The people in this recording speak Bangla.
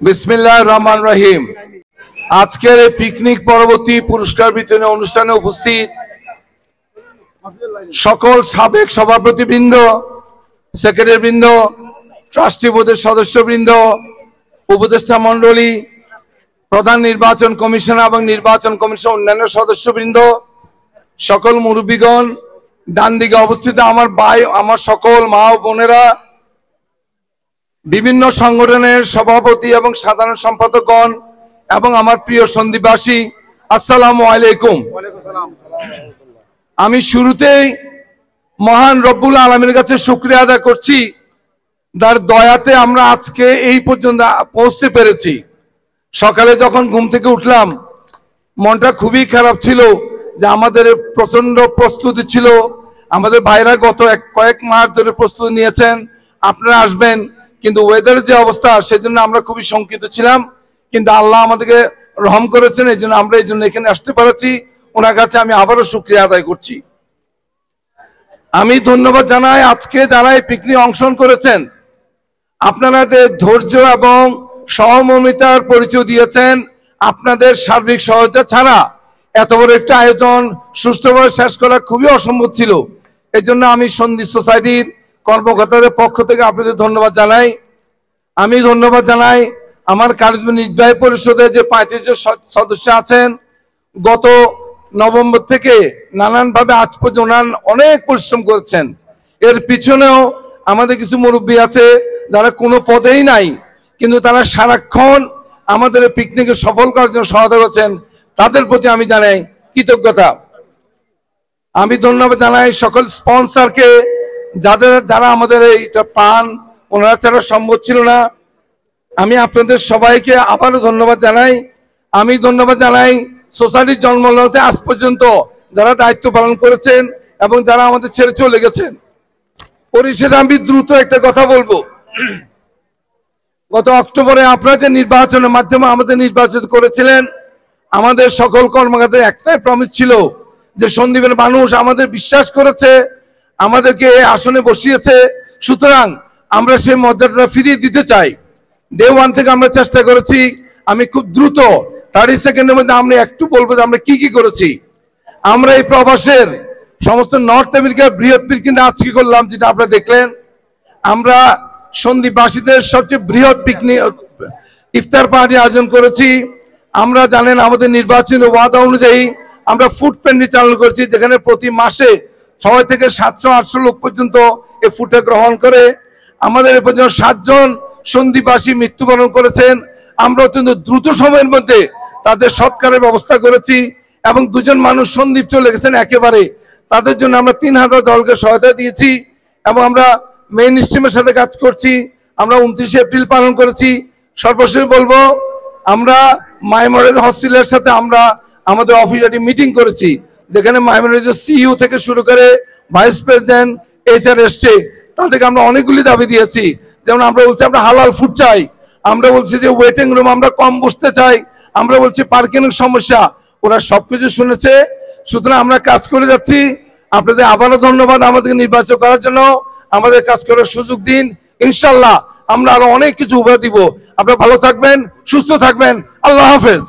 বিসমিল্লাহির রহমানির রহিম। আজকের এই পিকনিক পরবর্তী পুরস্কার বিতরণী অনুষ্ঠানে উপস্থিত সকল সাবেক সভাপতিবৃন্দ, সেক্রেটারিবৃন্দ, ট্রাস্টি বোর্ডের সদস্যবৃন্দ, উপদেষ্টা মণ্ডলী, প্রধান নির্বাচন কমিশনার এবং নির্বাচন কমিশন অন্যান্য সদস্যবৃন্দ, সকল মুরব্বীগণ, ডান দিকে অবস্থিত আমার ভাই, আমার সকল মা ও বোনেরা, বিভিন্ন সংগঠনের সভাপতি এবং সাধারণ সম্পাদকগণ এবং আমার প্রিয় সন্দ্বীপবাসী, আসসালামু আলাইকুম। আমি শুরুতেই মহান রব্বুল আলামিনের কাছে শুকরিয়া আদায় করছি, যার দয়াতে আমরা আজকে এই পর্যন্ত পৌঁছতে পেরেছি। সকালে যখন ঘুম থেকে উঠলাম মনটা খুবই খারাপ ছিল যে আমাদের প্রচন্ড প্রস্তুতি ছিল, আমাদের ভাইরা গত কয়েক মাস ধরে প্রস্তুতি নিয়েছেন আপনারা আসবেন, কিন্তু ওয়েদারের যে অবস্থা সেজন্য আমরা খুবই শঙ্কিত ছিলাম, কিন্তু আল্লাহ আমাদেরকে রহম করেছেন, এই জন্য আমরা এখানে আসতে পেরেছি। ওনার কাছে আমি আবারও শুকরিয়া আদায় করছি। আমি ধন্যবাদ জানাই আজকে যারা এই পিকনিকে অংশগ্রহণ করেছেন, আপনাদের ধৈর্য এবং সহমর্মিতার পরিচয় দিয়েছেন। আপনাদের সার্বিক সহায়তা ছাড়া এত বড় একটা আয়োজন সুষ্ঠুভাবে শেষ করা খুবই অসম্ভব ছিল। এই জন্য আমি সন্দ্বীপ সোসাইটির কর্মকর্তাদের পক্ষ থেকে আপনাদের ধন্যবাদ জানাই। আমি ধন্যবাদ জানাই আমার নির্বাহী পরিষদে যে 35 জন সদস্য আছেন। গত নভেম্বর থেকে নানানভাবে আজ পর্যন্ত অনেক পরিশ্রম করেছেন। এর পিছনেও আমাদের কিছু মুরব্বী আছে যারা কোনো পদেই নাই, কিন্তু তারা সারাক্ষণ আমাদের পিকনিকে সফল করার জন্য সহায়তা করেছেন। তাদের প্রতি আমি জানাই কৃতজ্ঞতা। আমি ধন্যবাদ জানাই সকল স্পন্সরকে, যারা আমাদের এইটা পান, ওনারা ছাড়া সম্ভব ছিল না। আমি আপনাদের সবাইকে আবারও ধন্যবাদ জানাই। আমি ধন্যবাদ জানাই সোসাইটির জন্মলগ্নে আজ পর্যন্ত যারা দায়িত্ব পালন করেছেন এবং যারা আমাদের ছেড়ে চলে গেছেন। পরিশেষে আমি দ্রুত একটা কথা বলবো। গত অক্টোবরে আপনারা যে নির্বাচনের মাধ্যমে আমাদের নির্বাচিত করেছিলেন, আমাদের সকল কর্মকর্তাদের একটাই প্রমিস ছিল যে সন্দ্বীপের মানুষ আমাদের বিশ্বাস করেছে, আমাদেরকে আসনে বসিয়েছে, সুতরাং আমরা সেই মর্যাদাটা ফিরিয়ে দিতে চাই। ডে ওয়ান থেকে আমরা চেষ্টা করেছি। আমি খুব দ্রুত 30 সেকেন্ডের মধ্যে আমরা একটু বলবো যে আমরা কি কি করেছি। আমরা এই প্রবাসের সমস্ত নর্থ আমেরিকার বৃহৎ পিকনিক আজকে করলাম, যেটা আপনারা দেখলেন। আমরা সন্দ্বীপবাসীদের সবচেয়ে বৃহৎ পিকনিক ইফতার পার্টি আয়োজন করেছি। আমরা জানেন আমাদের নির্বাচনী ওয়াদা অনুযায়ী আমরা ফুড প্যান্ট্রি চালু করেছি, যেখানে প্রতি মাসে 6 থেকে 700-800 লোক পর্যন্ত এই ফুডটা গ্রহণ করে। আমাদের এ পর্যন্ত 7 জন সন্দ্বীপবাসী মৃত্যুবরণ করেছেন। আমরা অত্যন্ত দ্রুত সময়ের মধ্যে তাদের সৎকারের ব্যবস্থা করেছি এবং 2 জন মানুষ সন্দ্বীপ চলে গেছেন একেবারে, তাদের জন্য আমরা 3000 দলকে সহায়তা দিয়েছি এবং আমরা মেইন স্ট্রিমের সাথে কাজ করছি। আমরা 29 এপ্রিল পালন করেছি। সর্বশেষ বলবো, আমরা মাইমরেজ হসপিটালের সাথে আমরা আমাদের অফিসে মিটিং করেছি, যেখানে মাইমরেজের সিইও থেকে শুরু করে ভাইস প্রেসিডেন্ট, HR এসছে। তাদেরকে আমরা অনেকগুলি দাবি দিয়েছি, যেমন আমরা বলছি আমরা হালাল ফুড চাই, আমরা বলছি যে ওয়েটিং রুম আমরা কম বসতে চাই, আমরা বলছি পার্কিং এর সমস্যা। ওরা সবকিছু শুনেছে, সুতরাং আমরা কাজ করে যাচ্ছি। আপনাদের আবারও ধন্যবাদ আমাদেরকে নির্বাচন করার জন্য। আমাদের কাজ করার সুযোগ দিন, ইনশাল্লাহ আমরা আরো অনেক কিছু উপহার দিব। আপনারা ভালো থাকবেন, সুস্থ থাকবেন। আল্লাহ হাফেজ।